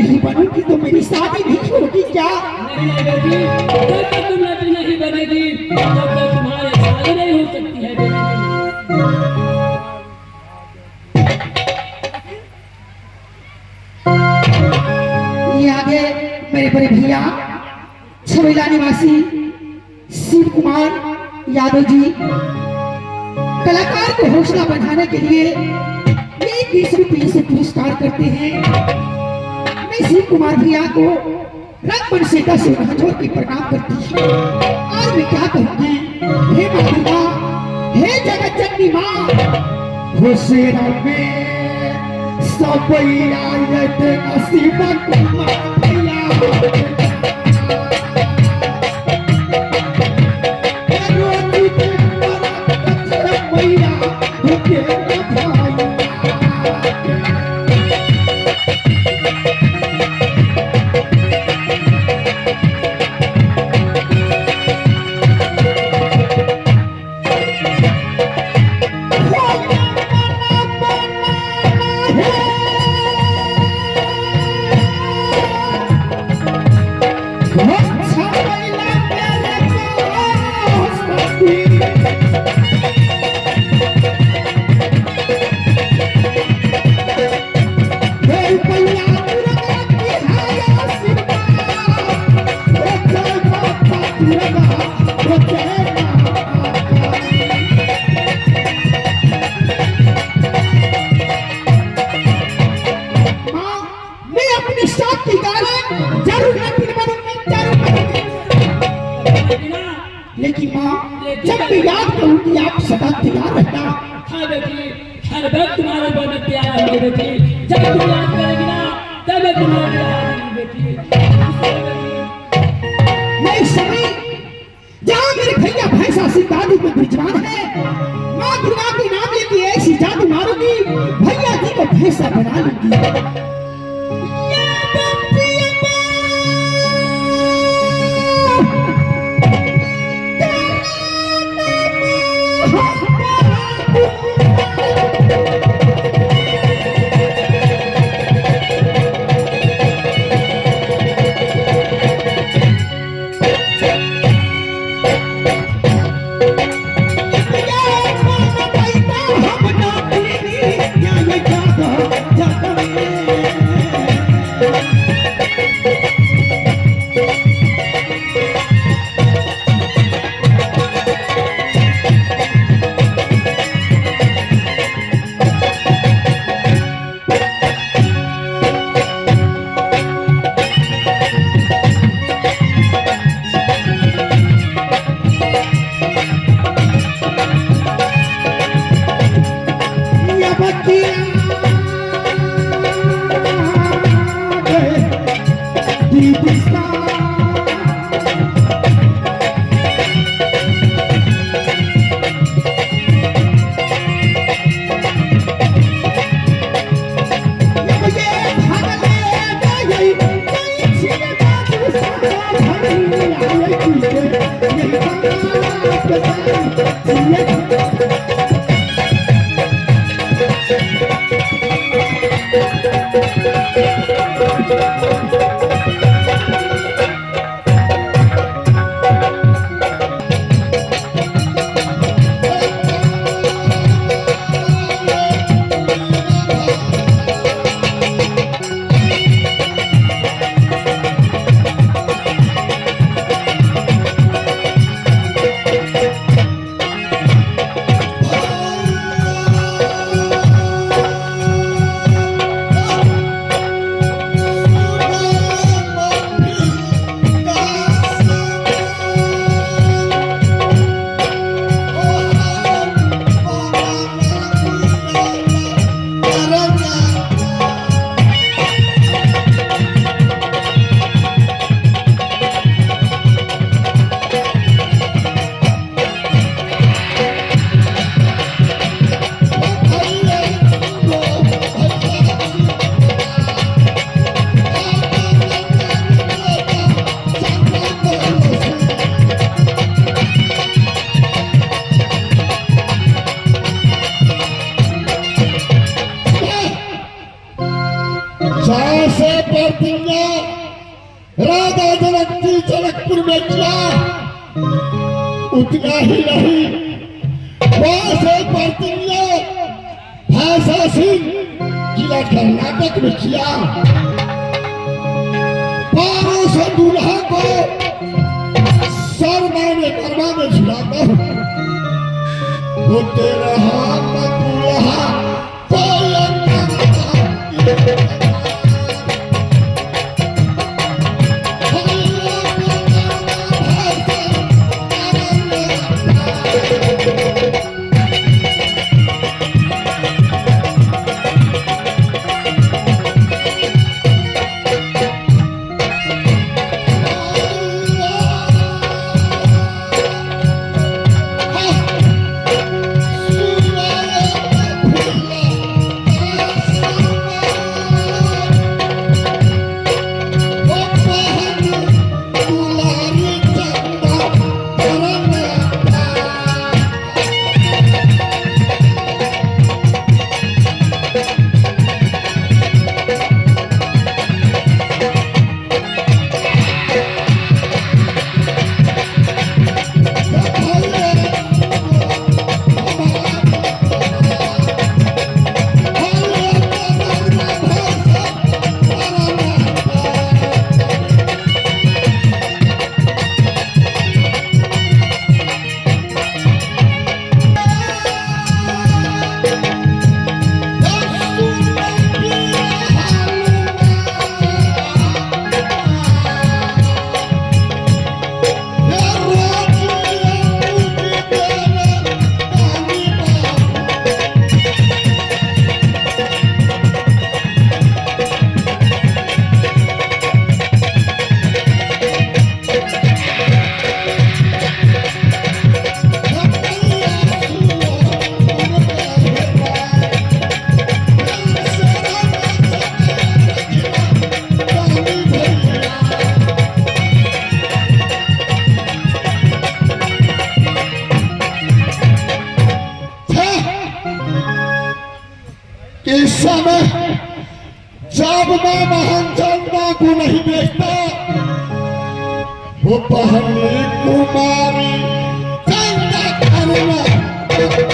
नहीं बनूंगी तो मेरी शादी नहीं होगी क्या? नहीं बेटी, जब तक तुम लड़की नहीं बनेगी तब तक तुम्हारी शादी नहीं हो सकती है बेटी। ये आगे मेरे बड़े भैया छबीला निवासी शिव कुमार यादव जी कलाकार को हौसला बढ़ाने के लिए 20 रुपये से पुरस्कार करते हैं। मैं शिव कुमार भैया को रंगमंच से 10 जोड़ के प्रणाम करती हूँ। और मैं क्या कहूँगी, हे माँ दुर्गा, हे जगत जननी माँ, घोषणा में सब नसीब लेकिन माँ जब भी याद करूंगी आप सदा तैयार रहना। हाँ बेटी, हर वक्त तुम्हारे बनने तैयार रहेंगे बेटी। जब तुम याद करेगी ना तब मैं तुम्हारे याद आएंगी बेटी। मैं इस समय जहाँ मेरे भैया भैंसा सिंह दादी को ब्रिजवान है, माँ दुर्गा के नाम लेके ऐसी जादू मारूंगी भैया जी को भैंसा बना लूंगी। हम ना जैसे प्रतिज्ञा राजा जनक की जनकपुर में किया उतना ही नहीं, वैसे प्रतिज्ञा भाषा सिंह जिला कर्नाटक में किया। 1200 दूल्हा को सर मैंने कर्मा में झुलाता हूँ, वो तेरा हाथ में दूल्हा कोई इस समय जब मैं महान चंदा को नहीं देखता, वो पहली कुमारी चंदा करना